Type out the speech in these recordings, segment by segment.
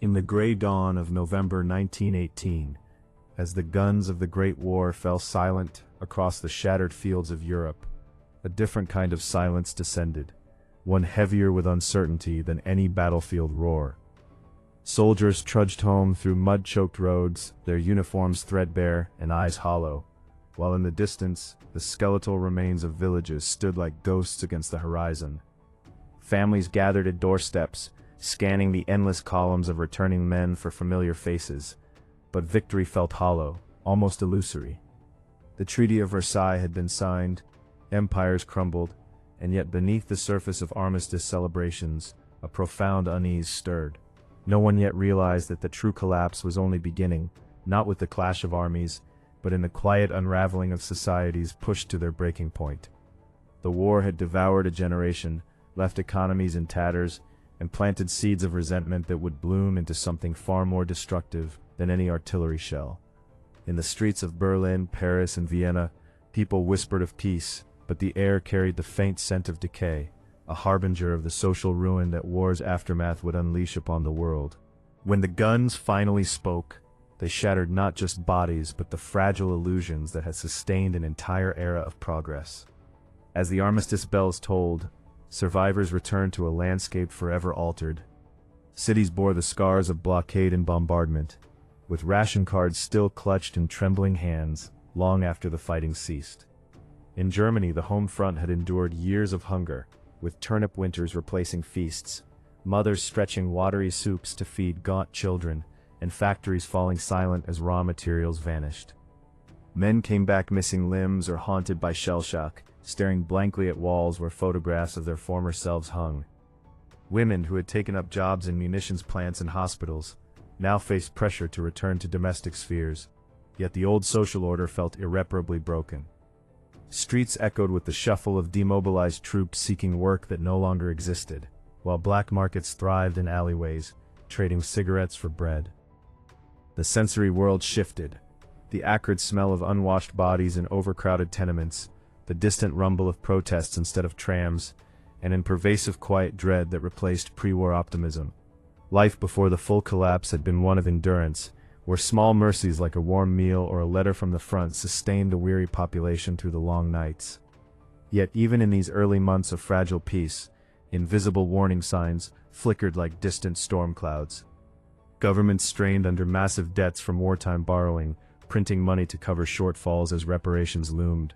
In the gray dawn of November 1918, as the guns of the Great War fell silent across the shattered fields of Europe, a different kind of silence descended, one heavier with uncertainty than any battlefield roar. Soldiers trudged home through mud-choked roads, their uniforms threadbare and eyes hollow, while in the distance, the skeletal remains of villages stood like ghosts against the horizon. Families gathered at doorsteps, scanning the endless columns of returning men for familiar faces, but victory felt hollow, almost illusory. The Treaty of Versailles had been signed, empires crumbled, and yet beneath the surface of armistice celebrations, a profound unease stirred. No one yet realized that the true collapse was only beginning, not with the clash of armies, but in the quiet unraveling of societies pushed to their breaking point. The war had devoured a generation, left economies in tatters, and planted seeds of resentment that would bloom into something far more destructive than any artillery shell. In the streets of Berlin, Paris, and Vienna, people whispered of peace, but the air carried the faint scent of decay, a harbinger of the social ruin that war's aftermath would unleash upon the world. When the guns finally spoke, they shattered not just bodies but the fragile illusions that had sustained an entire era of progress. As the armistice bells tolled, survivors returned to a landscape forever altered. Cities bore the scars of blockade and bombardment, with ration cards still clutched in trembling hands long after the fighting ceased. In Germany, the home front had endured years of hunger, with turnip winters replacing feasts, mothers stretching watery soups to feed gaunt children, and factories falling silent as raw materials vanished. Men came back missing limbs or haunted by shell shock, staring blankly at walls where photographs of their former selves hung. Women who had taken up jobs in munitions plants and hospitals now faced pressure to return to domestic spheres, yet the old social order felt irreparably broken. Streets echoed with the shuffle of demobilized troops seeking work that no longer existed, while black markets thrived in alleyways, trading cigarettes for bread. The sensory world shifted. The acrid smell of unwashed bodies in overcrowded tenements, the distant rumble of protests instead of trams, and in pervasive quiet dread that replaced pre-war optimism. Life before the full collapse had been one of endurance, where small mercies like a warm meal or a letter from the front sustained the weary population through the long nights. Yet even in these early months of fragile peace, invisible warning signs flickered like distant storm clouds. Governments strained under massive debts from wartime borrowing, printing money to cover shortfalls as reparations loomed.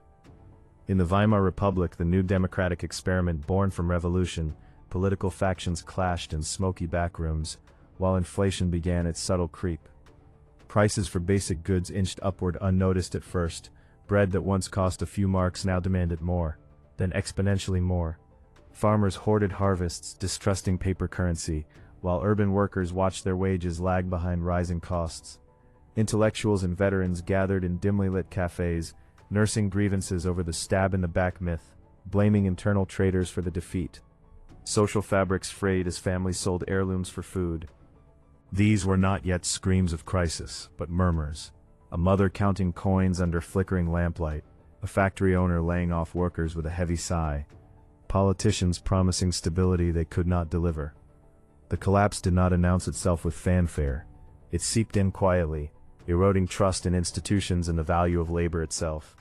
In the Weimar Republic, the new democratic experiment born from revolution, political factions clashed in smoky backrooms, while inflation began its subtle creep. Prices for basic goods inched upward unnoticed at first. Bread that once cost a few marks now demanded more, then exponentially more. Farmers hoarded harvests, distrusting paper currency, while urban workers watched their wages lag behind rising costs. Intellectuals and veterans gathered in dimly lit cafes, nursing grievances over the stab-in-the-back myth, blaming internal traitors for the defeat. Social fabrics frayed as families sold heirlooms for food. These were not yet screams of crisis, but murmurs. A mother counting coins under flickering lamplight, a factory owner laying off workers with a heavy sigh, politicians promising stability they could not deliver. The collapse did not announce itself with fanfare. It seeped in quietly, eroding trust in institutions and the value of labor itself.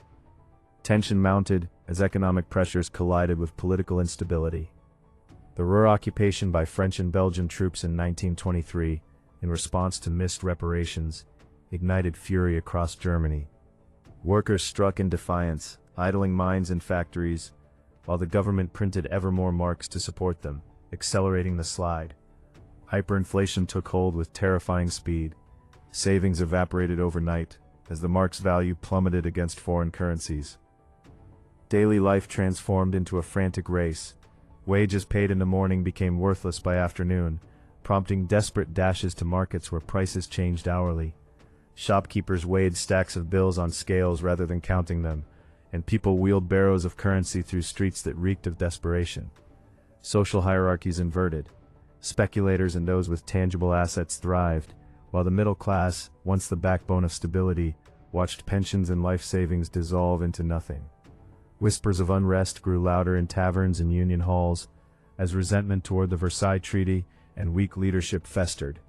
Tension mounted as economic pressures collided with political instability. The Ruhr occupation by French and Belgian troops in 1923, in response to missed reparations, ignited fury across Germany. Workers struck in defiance, idling mines and factories, while the government printed ever more marks to support them, accelerating the slide. Hyperinflation took hold with terrifying speed. Savings evaporated overnight, as the mark's value plummeted against foreign currencies. Daily life transformed into a frantic race. Wages paid in the morning became worthless by afternoon, prompting desperate dashes to markets where prices changed hourly. Shopkeepers weighed stacks of bills on scales rather than counting them, and people wheeled barrows of currency through streets that reeked of desperation. Social hierarchies inverted. Speculators and those with tangible assets thrived, while the middle class, once the backbone of stability, watched pensions and life savings dissolve into nothing. Whispers of unrest grew louder in taverns and union halls, as resentment toward the Versailles Treaty and weak leadership festered.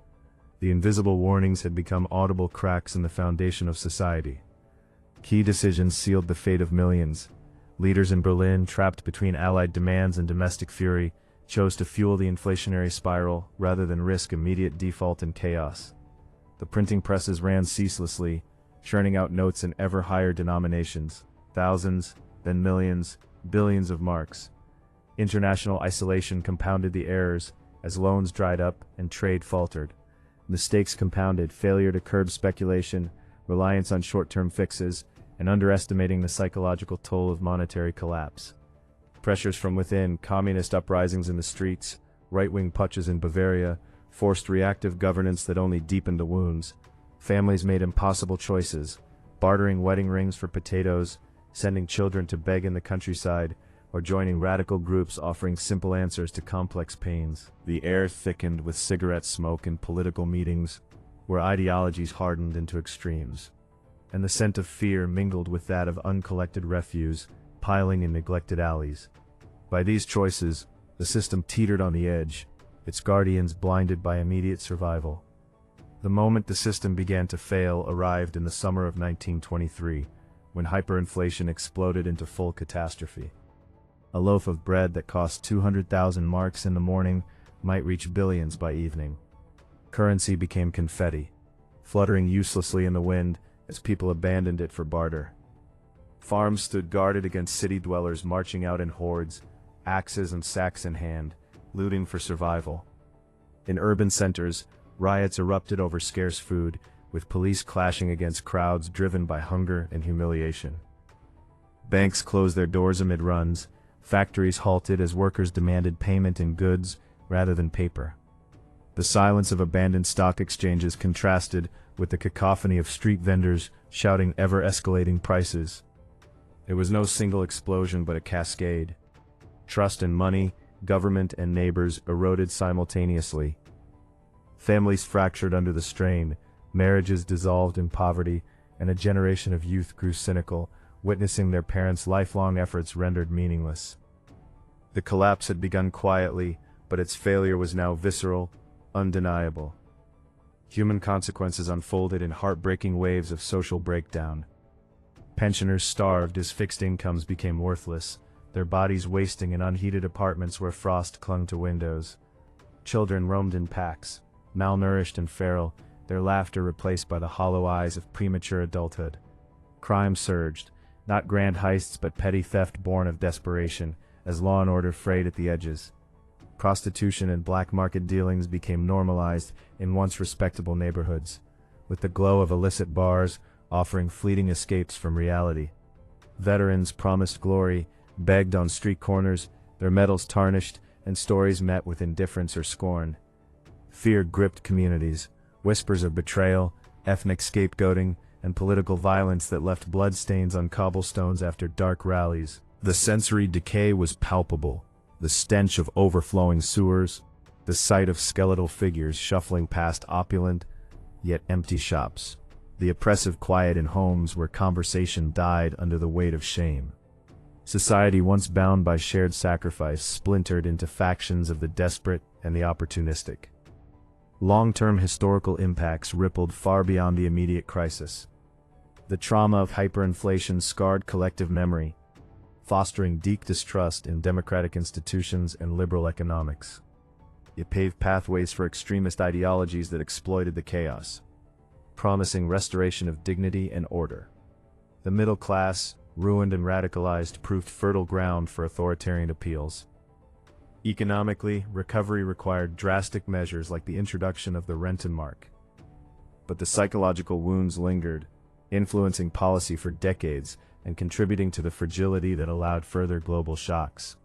The invisible warnings had become audible cracks in the foundation of society. Key decisions sealed the fate of millions. Leaders in Berlin, trapped between Allied demands and domestic fury, chose to fuel the inflationary spiral rather than risk immediate default and chaos. The printing presses ran ceaselessly, churning out notes in ever higher denominations, thousands, then millions, billions of marks. International isolation compounded the errors as loans dried up and trade faltered. Mistakes compounded, failure to curb speculation, reliance on short-term fixes, and underestimating the psychological toll of monetary collapse. Pressures from within, communist uprisings in the streets, right-wing putches in Bavaria, forced reactive governance that only deepened the wounds. Families made impossible choices, bartering wedding rings for potatoes, sending children to beg in the countryside, or joining radical groups offering simple answers to complex pains. The air thickened with cigarette smoke in political meetings, where ideologies hardened into extremes, and the scent of fear mingled with that of uncollected refuse, piling in neglected alleys. By these choices, the system teetered on the edge, its guardians blinded by immediate survival. The moment the system began to fail arrived in the summer of 1923, when hyperinflation exploded into full catastrophe. A loaf of bread that cost 200,000 marks in the morning might reach billions by evening. Currency became confetti, fluttering uselessly in the wind as people abandoned it for barter. Farms stood guarded against city dwellers marching out in hordes, axes and sacks in hand, looting for survival. In urban centers, riots erupted over scarce food, with police clashing against crowds driven by hunger and humiliation. Banks closed their doors amid runs, factories halted as workers demanded payment in goods rather than paper. The silence of abandoned stock exchanges contrasted with the cacophony of street vendors shouting ever-escalating prices. It was no single explosion but a cascade. Trust in money, government, and neighbors eroded simultaneously. Families fractured under the strain, marriages dissolved in poverty, and a generation of youth grew cynical, witnessing their parents' lifelong efforts rendered meaningless. The collapse had begun quietly, but its failure was now visceral, undeniable. Human consequences unfolded in heartbreaking waves of social breakdown. Pensioners starved as fixed incomes became worthless, their bodies wasting in unheated apartments where frost clung to windows. Children roamed in packs, malnourished and feral, their laughter replaced by the hollow eyes of premature adulthood. Crime surged, not grand heists but petty theft born of desperation, as law and order frayed at the edges. Prostitution and black market dealings became normalized in once respectable neighborhoods, with the glow of illicit bars offering fleeting escapes from reality. Veterans promised glory, begged on street corners, their medals tarnished, and stories met with indifference or scorn. Fear gripped communities, whispers of betrayal, ethnic scapegoating, and political violence that left bloodstains on cobblestones after dark rallies. The sensory decay was palpable, the stench of overflowing sewers, the sight of skeletal figures shuffling past opulent, yet empty shops, the oppressive quiet in homes where conversation died under the weight of shame. Society once bound by shared sacrifice splintered into factions of the desperate and the opportunistic. Long-term historical impacts rippled far beyond the immediate crisis. The trauma of hyperinflation scarred collective memory, fostering deep distrust in democratic institutions and liberal economics. It paved pathways for extremist ideologies that exploited the chaos, promising restoration of dignity and order. The middle class, ruined and radicalized, proved fertile ground for authoritarian appeals. Economically, recovery required drastic measures like the introduction of the Rentenmark. But the psychological wounds lingered, influencing policy for decades and contributing to the fragility that allowed further global shocks.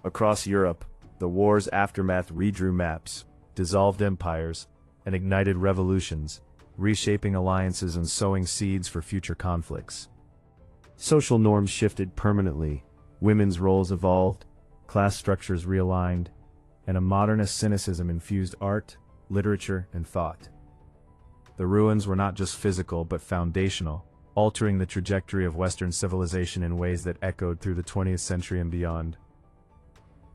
Across Europe, the war's aftermath redrew maps, dissolved empires, and ignited revolutions, reshaping alliances and sowing seeds for future conflicts. Social norms shifted permanently, women's roles evolved, class structures realigned, and a modernist cynicism infused art, literature, and thought. The ruins were not just physical but foundational, altering the trajectory of Western civilization in ways that echoed through the 20th century and beyond.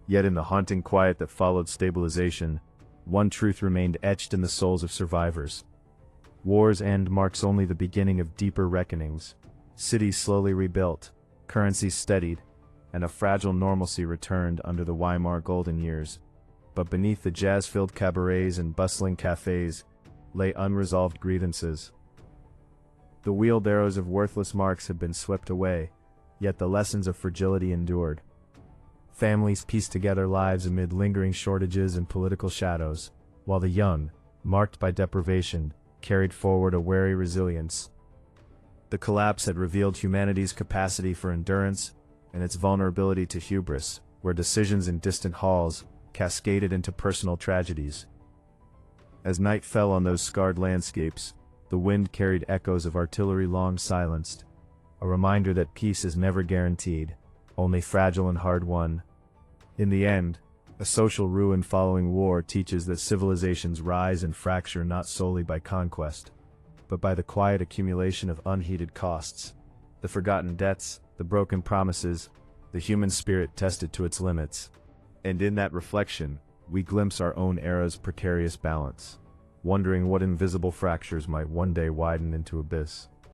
Yet in the haunting quiet that followed stabilization, one truth remained etched in the souls of survivors. War's end marks only the beginning of deeper reckonings. Cities slowly rebuilt, currencies steadied, and a fragile normalcy returned under the Weimar golden years. But beneath the jazz-filled cabarets and bustling cafes lay unresolved grievances. The wheelbarrows of worthless marks had been swept away, yet the lessons of fragility endured. Families pieced together lives amid lingering shortages and political shadows, while the young, marked by deprivation, carried forward a wary resilience. The collapse had revealed humanity's capacity for endurance and its vulnerability to hubris, where decisions in distant halls cascaded into personal tragedies. As night fell on those scarred landscapes, the wind carried echoes of artillery long silenced, a reminder that peace is never guaranteed, only fragile and hard-won. In the end, a social ruin following war teaches that civilizations rise and fracture not solely by conquest, but by the quiet accumulation of unheeded costs, the forgotten debts, the broken promises, the human spirit tested to its limits. And in that reflection, we glimpse our own era's precarious balance, wondering what invisible fractures might one day widen into abyss.